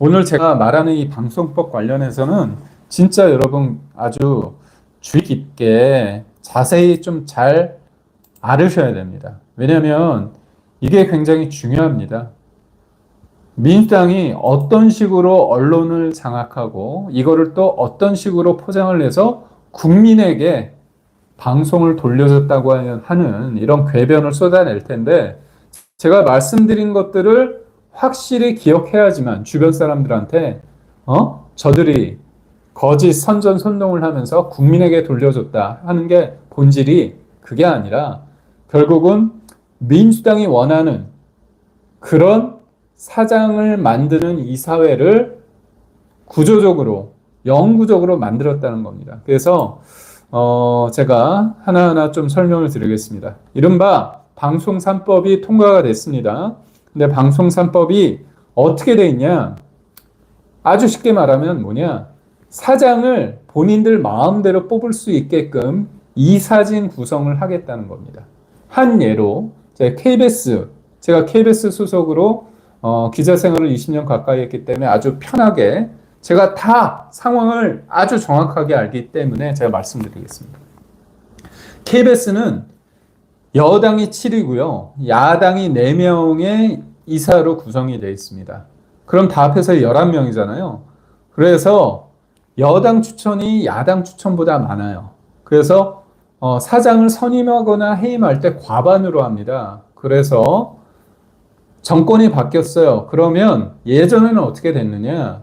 오늘 제가 말하는 이 방송법 관련해서는 진짜 여러분 아주 주의 깊게 자세히 좀 잘 알으셔야 됩니다. 왜냐하면 이게 굉장히 중요합니다. 민주당이 어떤 식으로 언론을 장악하고 이거를 또 어떤 식으로 포장을 해서 국민에게 방송을 돌려줬다고 하는 이런 궤변을 쏟아낼 텐데, 제가 말씀드린 것들을 확실히 기억해야지만 주변 사람들한테 저들이 거짓 선전선동을 하면서 국민에게 돌려줬다 하는 게 본질이 그게 아니라 결국은 민주당이 원하는 그런 사장을 만드는 이 사회를 구조적으로 영구적으로 만들었다는 겁니다. 그래서 제가 하나하나 좀 설명을 드리겠습니다. 이른바 방송 3법이 통과가 됐습니다. 근데 방송 3법이 어떻게 돼 있냐? 아주 쉽게 말하면 뭐냐? 사장을 본인들 마음대로 뽑을 수 있게끔 이사진 구성을 하겠다는 겁니다. 한 예로 제가 KBS 소속으로 기자 생활을 20년 가까이 했기 때문에 아주 편하게 제가 다 상황을 아주 정확하게 알기 때문에 제가 말씀드리겠습니다. KBS는 여당이 7이고요. 야당이 4명의 이사로 구성이 되어 있습니다. 그럼 다 합해서 11명이잖아요. 그래서 여당 추천이 야당 추천보다 많아요. 그래서 사장을 선임하거나 해임할 때 과반으로 합니다. 그래서 정권이 바뀌었어요. 그러면 예전에는 어떻게 됐느냐?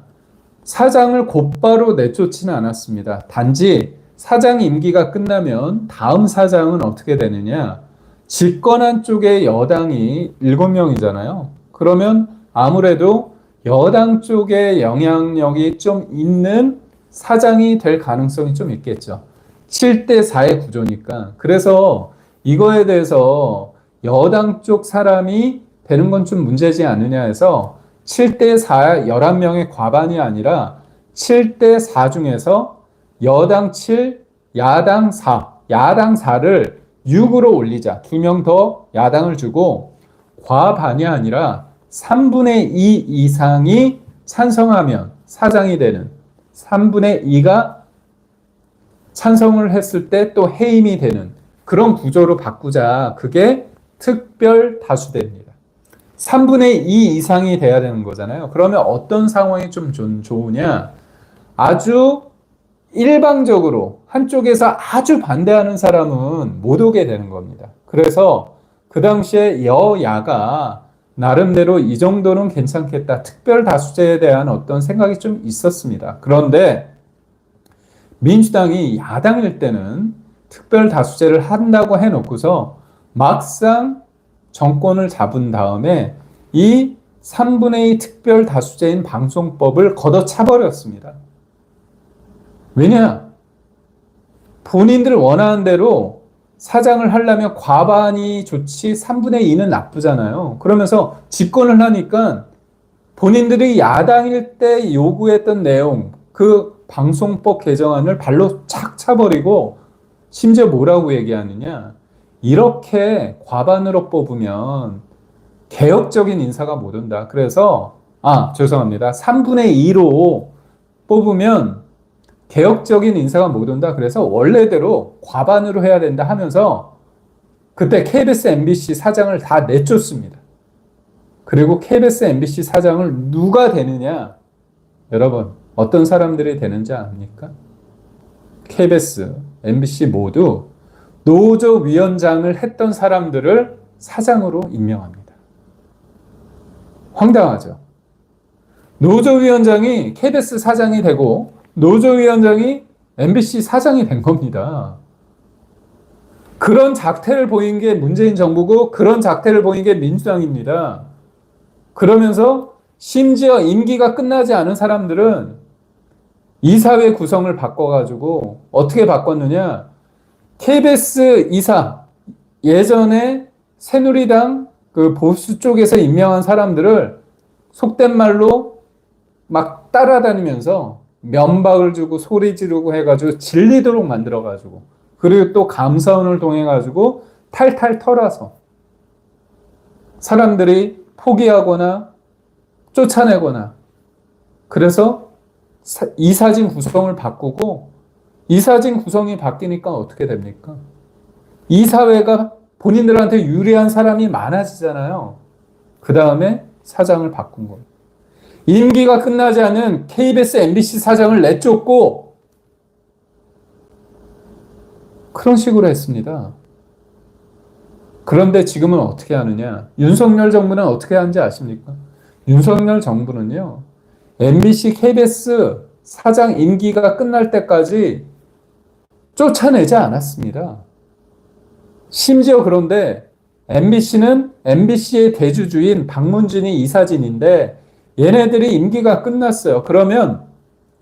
사장을 곧바로 내쫓지는 않았습니다. 단지 사장 임기가 끝나면 다음 사장은 어떻게 되느냐? 집권한 쪽의 여당이 7명이잖아요. 그러면 아무래도 여당 쪽의 영향력이 좀 있는 사장이 될 가능성이 좀 있겠죠. 7대 4의 구조니까. 그래서 이거에 대해서 여당 쪽 사람이 되는 건 좀 문제지 않느냐 해서 7대 4, 11명의 과반이 아니라 7대 4 중에서 여당 7, 야당 4, 야당 4를 6으로 올리자. 2명 더 야당을 주고 과반이 아니라 3분의 2 이상이 찬성하면 사장이 되는, 3분의 2가 찬성을 했을 때 또 해임이 되는 그런 구조로 바꾸자. 그게 특별 다수대입니다. 3분의 2 이상이 돼야 되는 거잖아요. 그러면 어떤 상황이 좀 좋으냐? 아주 일방적으로 한쪽에서 아주 반대하는 사람은 못 오게 되는 겁니다. 그래서 그 당시에 여야가 나름대로 이 정도는 괜찮겠다. 특별 다수제에 대한 어떤 생각이 좀 있었습니다. 그런데 민주당이 야당일 때는 특별 다수제를 한다고 해놓고서 막상 정권을 잡은 다음에 이 3분의 2 특별 다수제인 방송법을 걷어차버렸습니다. 왜냐? 본인들 원하는 대로 사장을 하려면 과반이 좋지 3분의 2는 나쁘잖아요. 그러면서 집권을 하니까 본인들이 야당일 때 요구했던 내용, 그 방송법 개정안을 발로 착 차버리고 심지어 뭐라고 얘기하느냐? 이렇게 과반으로 뽑으면 개혁적인 인사가 못 온다. 그래서 죄송합니다. 3분의 2로 뽑으면 개혁적인 인사가 못 온다. 그래서 원래대로 과반으로 해야 된다 하면서 그때 KBS, MBC 사장을 다 내쫓습니다. 그리고 KBS, MBC 사장을 누가 되느냐? 여러분, 어떤 사람들이 되는지 압니까? KBS, MBC 모두 노조위원장을 했던 사람들을 사장으로 임명합니다. 황당하죠? 노조위원장이 KBS 사장이 되고 노조위원장이 MBC 사장이 된 겁니다. 그런 작태를 보인 게 문재인 정부고 그런 작태를 보인 게 민주당입니다. 그러면서 심지어 임기가 끝나지 않은 사람들은 이사회 구성을 바꿔가지고 어떻게 바꿨느냐? KBS 이사, 예전에 새누리당 그 보수 쪽에서 임명한 사람들을 속된 말로 막 따라다니면서 면박을 주고 소리 지르고 해가지고 질리도록 만들어가지고, 그리고 또 감사원을 통해가지고 탈탈 털어서 사람들이 포기하거나 쫓아내거나 그래서 이사진 구성을 바꾸고 이사진 구성이 바뀌니까 어떻게 됩니까? 이 사회가 본인들한테 유리한 사람이 많아지잖아요. 그 다음에 사장을 바꾼 거예요. 임기가 끝나지 않은 KBS, MBC 사장을 내쫓고 그런 식으로 했습니다. 그런데 지금은 어떻게 하느냐? 윤석열 정부는 어떻게 하는지 아십니까? 윤석열 정부는요, MBC, KBS 사장 임기가 끝날 때까지 쫓아내지 않았습니다. 심지어 그런데 MBC는 MBC의 대주주인 박문진이 이사진인데 얘네들이 임기가 끝났어요. 그러면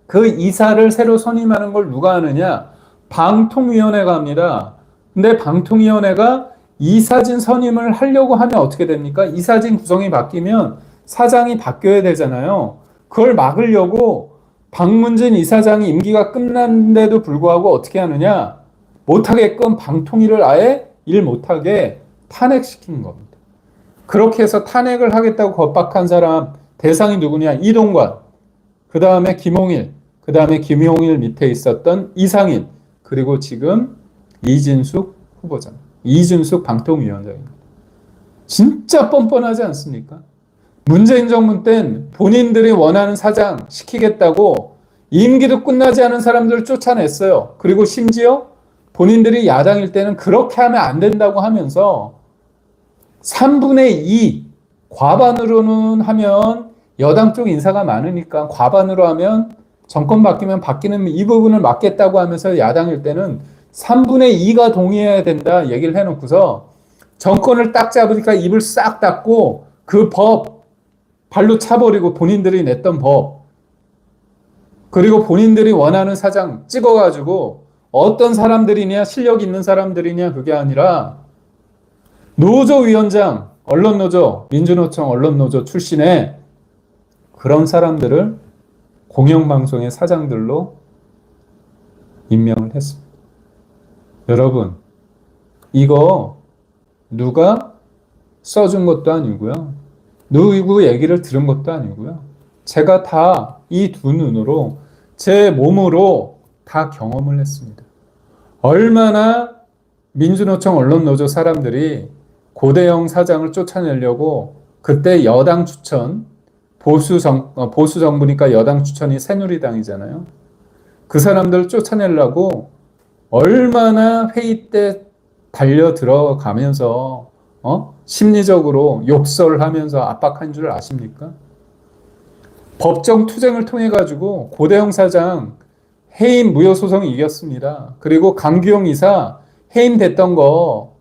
그 이사를 새로 선임하는 걸 누가 하느냐? 방통위원회가 합니다. 근데 방통위원회가 이사진 선임을 하려고 하면 어떻게 됩니까? 이사진 구성이 바뀌면 사장이 바뀌어야 되잖아요. 그걸 막으려고 박문진 이사장이 임기가 끝났는데도 불구하고 어떻게 하느냐? 못하게끔 방통위를 아예 일 못하게 탄핵시킨 겁니다. 그렇게 해서 탄핵을 하겠다고 겁박한 사람 대상이 누구냐? 이동관, 그 다음에 김홍일, 그 다음에 김용일 밑에 있었던 이상인, 그리고 지금 이진숙 후보자, 이준숙 방통위원장입니다. 진짜 뻔뻔하지 않습니까? 문재인 정부 땐 본인들이 원하는 사장 시키겠다고 임기도 끝나지 않은 사람들을 쫓아냈어요. 그리고 심지어 본인들이 야당일 때는 그렇게 하면 안 된다고 하면서 3분의 2 과반으로는 하면 여당 쪽 인사가 많으니까 과반으로 하면 정권 바뀌면 바뀌는 이 부분을 막겠다고 하면서 야당일 때는 3분의 2가 동의해야 된다 얘기를 해놓고서 정권을 딱 잡으니까 입을 싹 닫고 그 법 발로 차버리고 본인들이 냈던 법 그리고 본인들이 원하는 사장 찍어가지고 어떤 사람들이냐 실력 있는 사람들이냐 그게 아니라 노조위원장 언론노조 민주노총 언론노조 출신의 그런 사람들을 공영방송의 사장들로 임명을 했습니다. 여러분 이거 누가 써준 것도 아니고요. 누구 얘기를 들은 것도 아니고요. 제가 다 이 두 눈으로 제 몸으로 다 경험을 했습니다. 얼마나 민주노총 언론노조 사람들이 고대영 사장을 쫓아내려고 그때 여당 추천 보수 정부니까 여당 추천이 새누리당이잖아요. 그 사람들 쫓아내려고 얼마나 회의 때 달려 들어가면서 심리적으로 욕설하면서 압박한 줄 아십니까? 법정 투쟁을 통해 가지고 고대영 사장 해임 무효 소송이 이겼습니다. 그리고 강규용 이사 해임됐던 거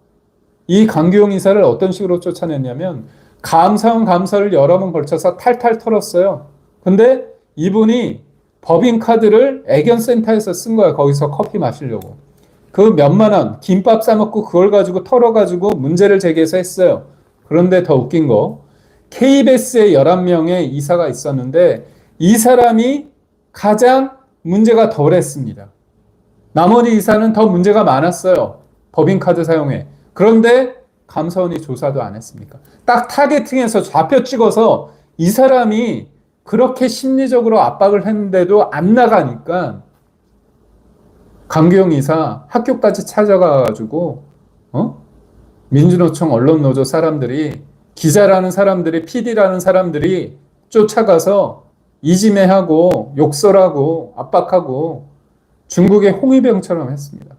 이 강규용 이사를 어떤 식으로 쫓아냈냐면 감사를 여러 번 걸쳐서 탈탈 털었어요. 근데 이분이 법인카드를 애견센터에서 쓴 거야. 거기서 커피 마시려고. 그 몇만 원, 김밥 싸먹고 그걸 가지고 털어가지고 문제를 제기해서 했어요. 그런데 더 웃긴 거, KBS에 11명의 이사가 있었는데 이 사람이 가장 문제가 덜했습니다. 나머지 이사는 더 문제가 많았어요. 법인카드 사용에. 그런데 감사원이 조사도 안 했습니까? 딱 타겟팅해서 좌표 찍어서 이 사람이 그렇게 심리적으로 압박을 했는데도 안 나가니까 강규영 이사 학교까지 찾아가가지고 민주노총 언론노조 사람들이 기자라는 사람들이 PD라는 사람들이 쫓아가서 이지매하고 욕설하고 압박하고 중국의 홍위병처럼 했습니다.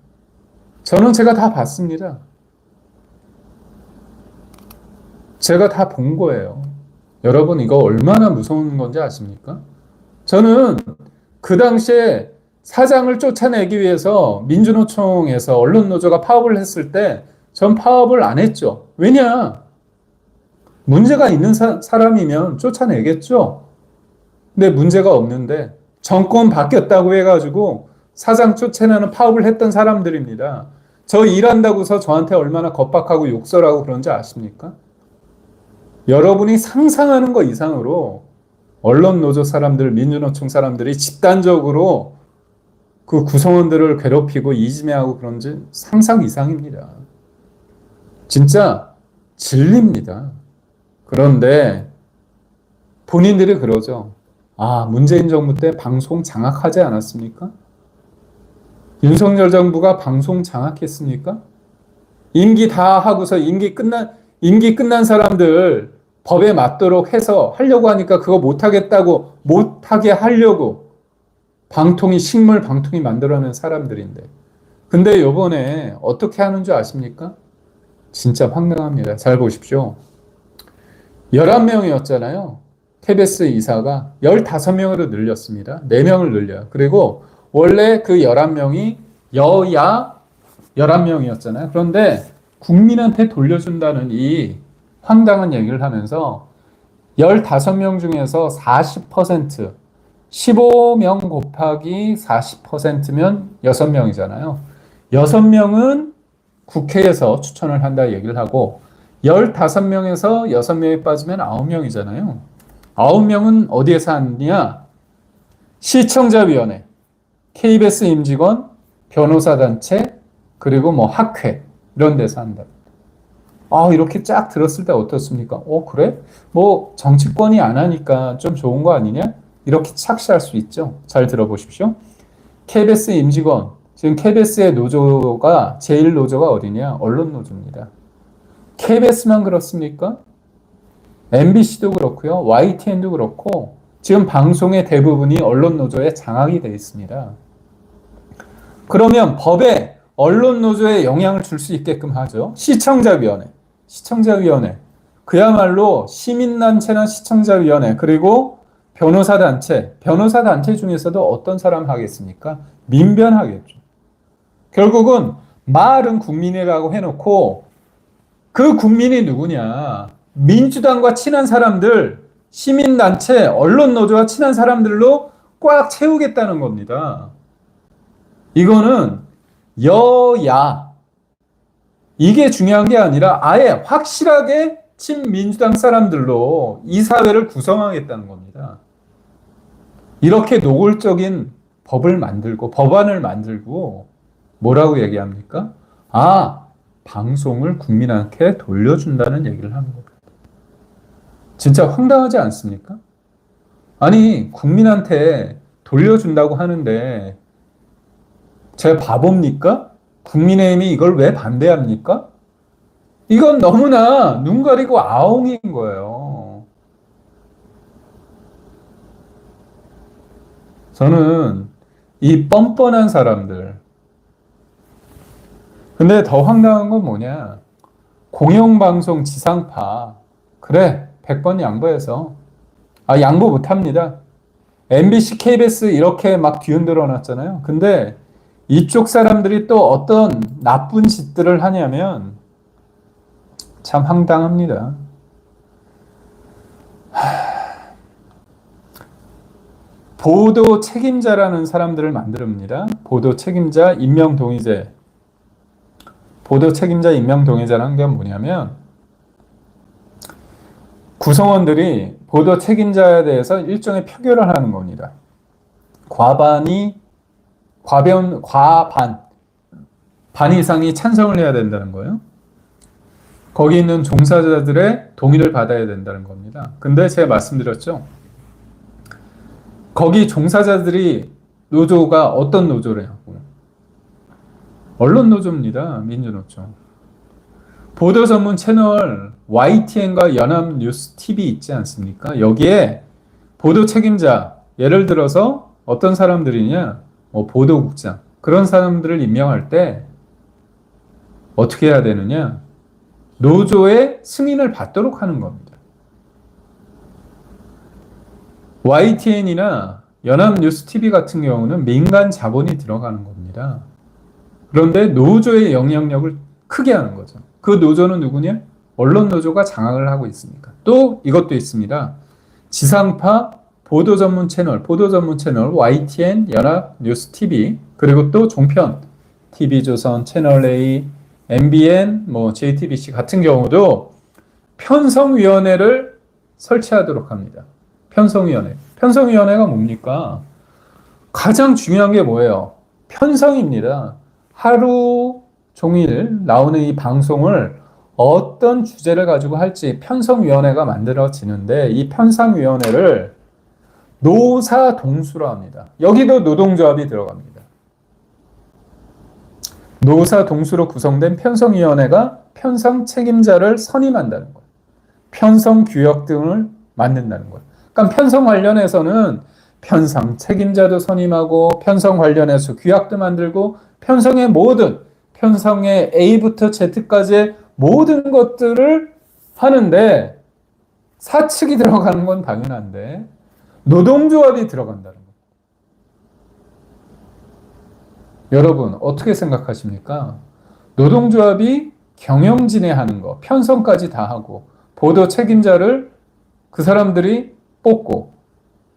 저는 제가 다 봤습니다. 제가 다 본 거예요. 여러분 이거 얼마나 무서운 건지 아십니까? 저는 그 당시에 사장을 쫓아내기 위해서 민주노총에서 언론노조가 파업을 했을 때 전 파업을 안 했죠. 왜냐? 문제가 있는 사람이면 쫓아내겠죠. 근데 문제가 없는데 정권 바뀌었다고 해가지고 사장 쫓아내는 파업을 했던 사람들입니다. 저 일한다고서 저한테 얼마나 겁박하고 욕설하고 그런지 아십니까? 여러분이 상상하는 것 이상으로 언론노조 사람들, 민주노총 사람들이 집단적으로 그 구성원들을 괴롭히고 이지매하고 그런지 상상 이상입니다. 진짜 진리입니다. 그런데 본인들이 그러죠. 아, 문재인 정부 때 방송 장악하지 않았습니까? 윤석열 정부가 방송 장악했습니까? 임기 다 하고서 임기 끝난 사람들 법에 맞도록 해서 하려고 하니까 그거 못하겠다고, 못하게 하려고 식물 방통위 만들어낸 사람들인데. 근데 요번에 어떻게 하는 줄 아십니까? 진짜 황당합니다. 잘 보십시오. 11명이었잖아요. KBS 이사가 15명으로 늘렸습니다. 4명을 늘려요. 그리고 원래 그 11명이 여야 11명이었잖아요. 그런데 국민한테 돌려준다는 이 황당한 얘기를 하면서 15명 중에서 40%, 15명 곱하기 40%면 6명이잖아요. 6명은 국회에서 추천을 한다 얘기를 하고 15명에서 6명이 빠지면 9명이잖아요. 9명은 어디에서 하느냐? 시청자위원회, KBS 임직원, 변호사단체, 그리고 뭐 학회 이런 데서 한다. 아, 이렇게 쫙 들었을 때 어떻습니까? 그래? 뭐 정치권이 안 하니까 좀 좋은 거 아니냐? 이렇게 착시할 수 있죠. 잘 들어보십시오. KBS 임직원, 지금 KBS의 노조가 제일 노조가 어디냐? 언론 노조입니다. KBS만 그렇습니까? MBC도 그렇고요. YTN도 그렇고 지금 방송의 대부분이 언론 노조에 장악이 되어 있습니다. 그러면 법에 언론 노조에 영향을 줄 수 있게끔 하죠. 시청자위원회. 그야말로 시민단체나 시청자위원회, 그리고 변호사단체 중에서도 어떤 사람 하겠습니까? 민변하겠죠. 결국은 말은 국민이라고 해놓고 그 국민이 누구냐? 민주당과 친한 사람들, 시민단체, 언론노조와 친한 사람들로 꽉 채우겠다는 겁니다. 이거는 여야, 이게 중요한 게 아니라 아예 확실하게 친민주당 사람들로 이 사회를 구성하겠다는 겁니다. 이렇게 노골적인 법안을 만들고 뭐라고 얘기합니까? 방송을 국민한테 돌려준다는 얘기를 하는 겁니다. 진짜 황당하지 않습니까? 아니, 국민한테 돌려준다고 하는데 제가 바보입니까? 국민의힘이 이걸 왜 반대합니까? 이건 너무나 눈 가리고 아웅인 거예요. 저는 이 뻔뻔한 사람들, 근데 더 황당한 건 뭐냐? 공영방송 지상파, 그래, 100번 양보해서. 양보 못합니다. MBC, KBS 이렇게 막 뒤흔들어 놨잖아요. 근데 이쪽 사람들이 또 어떤 나쁜 짓들을 하냐면 참 황당합니다. 보도 책임자라는 사람들을 만듭니다. 보도 책임자 임명 동의제. 보도 책임자 임명 동의제라는 게 뭐냐면 구성원들이 보도 책임자에 대해서 일종의 표결을 하는 겁니다. 반 이상이 찬성을 해야 된다는 거예요. 거기 있는 종사자들의 동의를 받아야 된다는 겁니다. 근데 제가 말씀드렸죠. 거기 종사자들이 노조가 어떤 노조래요? 언론 노조입니다. 민주노조. 보도 전문 채널 YTN과 연합뉴스TV 있지 않습니까? 여기에 보도 책임자, 예를 들어서 어떤 사람들이냐? 보도국장. 그런 사람들을 임명할 때 어떻게 해야 되느냐? 노조의 승인을 받도록 하는 겁니다. YTN이나 연합뉴스TV 같은 경우는 민간 자본이 들어가는 겁니다. 그런데 노조의 영향력을 크게 하는 거죠. 그 노조는 누구냐? 언론 노조가 장악을 하고 있으니까. 또 이것도 있습니다. 지상파 보도 전문 채널 YTN, 연합뉴스TV, 그리고 또 종편 TV조선, 채널A, MBN, JTBC 같은 경우도 편성위원회를 설치하도록 합니다. 편성위원회가 뭡니까? 가장 중요한 게 뭐예요? 편성입니다. 하루 종일 나오는 이 방송을 어떤 주제를 가지고 할지 편성위원회가 만들어지는데 이 편성위원회를 노사동수라 합니다. 여기도 노동조합이 들어갑니다. 노사동수로 구성된 편성위원회가 편성 책임자를 선임한다는 거예요. 편성 규역 등을 만든다는 거예요. 그러니까 편성 관련해서는 편성 책임자도 선임하고 편성 관련해서 규약도 만들고 편성의 모든 편성의 A부터 Z까지의 모든 것들을 하는데 사측이 들어가는 건 당연한데 노동조합이 들어간다는 거예요. 여러분 어떻게 생각하십니까? 노동조합이 경영진회하는 거, 편성까지 다 하고 보도 책임자를 그 사람들이 뽑고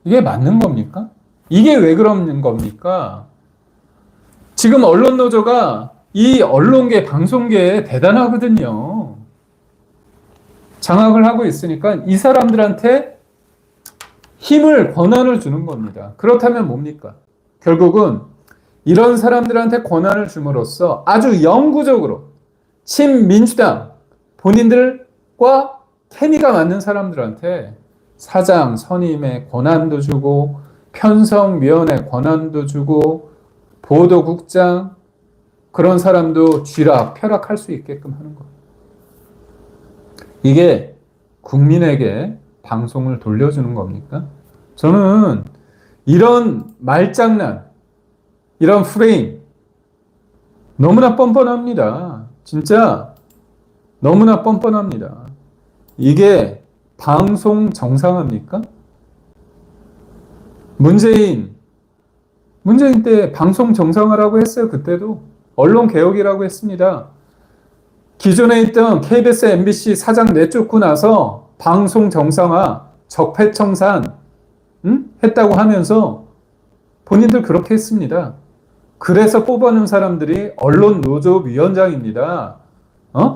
이게 맞는 겁니까? 이게 왜 그러는 겁니까? 지금 언론노조가 이 언론계, 방송계에 대단하거든요. 장악을 하고 있으니까 이 사람들한테 힘을, 권한을 주는 겁니다. 그렇다면 뭡니까? 결국은 이런 사람들한테 권한을 줌으로써 아주 영구적으로 친민주당 본인들과 케미가 맞는 사람들한테 사장 선임의 권한도 주고 편성위원회 권한도 주고 보도국장 그런 사람도 쥐락 펴락할 수 있게끔 하는 거예요. 이게 국민에게 방송을 돌려주는 겁니까? 저는 이런 말장난, 이런 프레임 너무나 뻔뻔합니다. 진짜 너무나 뻔뻔합니다. 이게 방송 정상화입니까? 문재인 때 방송 정상화라고 했어요. 그때도 언론 개혁이라고 했습니다. 기존에 있던 KBS, MBC 사장 내쫓고 나서 방송 정상화, 적폐청산 했다고 하면서 본인들 그렇게 했습니다. 그래서 뽑아놓은 사람들이 언론 노조위원장입니다.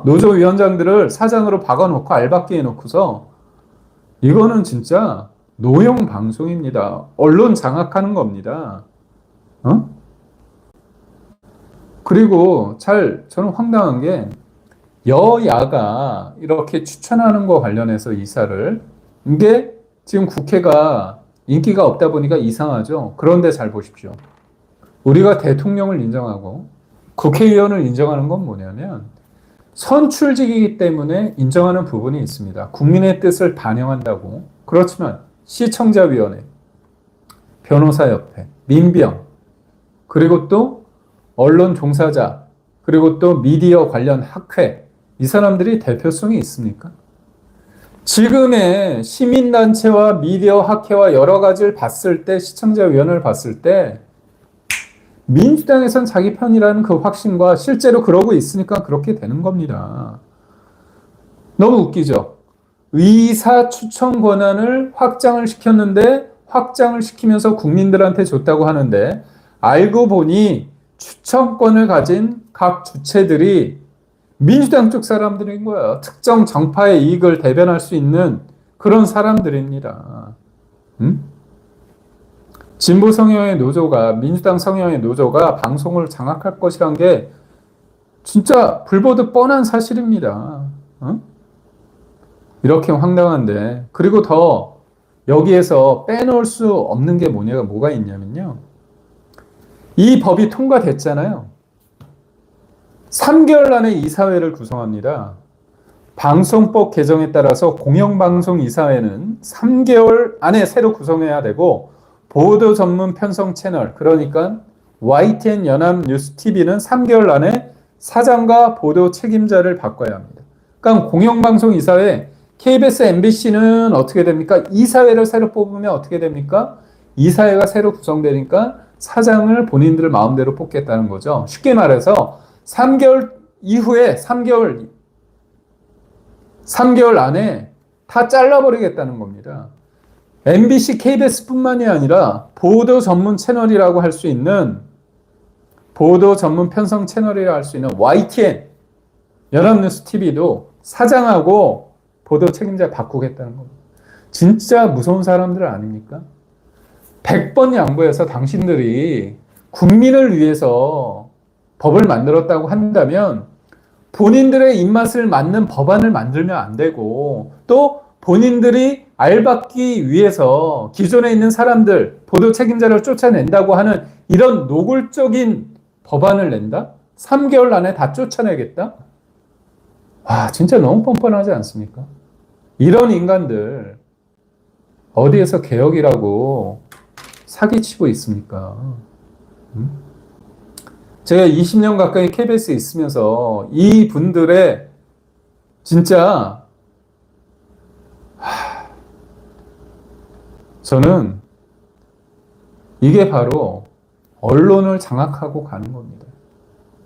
노조위원장들을 사장으로 박아놓고 알박기 해놓고서 이거는 진짜 노용 방송입니다. 언론 장악하는 겁니다. 그리고 저는 황당한 게 여야가 이렇게 추천하는 거 관련해서 이사를 이게 지금 국회가 인기가 없다 보니까 이상하죠. 그런데 잘 보십시오. 우리가 대통령을 인정하고 국회의원을 인정하는 건 뭐냐면 선출직이기 때문에 인정하는 부분이 있습니다. 국민의 뜻을 반영한다고. 그렇지만 시청자위원회, 변호사협회, 민병, 그리고 또 언론 종사자, 그리고 또 미디어 관련 학회, 이 사람들이 대표성이 있습니까? 지금의 시민단체와 미디어 학회와 여러 가지를 봤을 때, 시청자위원회를 봤을 때 민주당에선 자기 편이라는 그 확신과 실제로 그러고 있으니까 그렇게 되는 겁니다. 너무 웃기죠? 의사 추천 권한을 확장을 시켰는데 확장을 시키면서 국민들한테 줬다고 하는데 알고 보니 추천권을 가진 각 주체들이 민주당 쪽 사람들인 거예요. 특정 정파의 이익을 대변할 수 있는 그런 사람들입니다. 진보 성향의 노조가, 민주당 성향의 노조가 방송을 장악할 것이란 게 진짜 불보듯 뻔한 사실입니다. 이렇게 황당한데, 그리고 더 여기에서 빼놓을 수 없는 게 뭐가 있냐면요. 이 법이 통과됐잖아요. 3개월 안에 이사회를 구성합니다. 방송법 개정에 따라서 공영방송이사회는 3개월 안에 새로 구성해야 되고 보도 전문 편성 채널, 그러니까 YTN 연합뉴스TV는 3개월 안에 사장과 보도 책임자를 바꿔야 합니다. 그러니까 공영방송이사회, KBS, MBC는 어떻게 됩니까? 이사회를 새로 뽑으면 어떻게 됩니까? 이사회가 새로 구성되니까 사장을 본인들 마음대로 뽑겠다는 거죠. 쉽게 말해서 3개월 이후에 3개월 안에 다 잘라버리겠다는 겁니다. MBC, KBS뿐만이 아니라 보도 전문 채널이라고 할 수 있는 보도 전문 편성 채널이라고 할 수 있는 YTN 연합뉴스TV도 사장하고 보도 책임자 바꾸겠다는 겁니다. 진짜 무서운 사람들 아닙니까? 100번 양보해서 당신들이 국민을 위해서 법을 만들었다고 한다면 본인들의 입맛을 맞는 법안을 만들면 안 되고 또 본인들이 알받기 위해서 기존에 있는 사람들, 보도 책임자를 쫓아낸다고 하는 이런 노골적인 법안을 낸다? 3개월 안에 다 쫓아내겠다? 와, 진짜 너무 뻔뻔하지 않습니까? 이런 인간들 어디에서 개혁이라고 사기치고 있습니까? 제가 20년 가까이 KBS에 있으면서 이 분들의 진짜 저는 이게 바로 언론을 장악하고 가는 겁니다.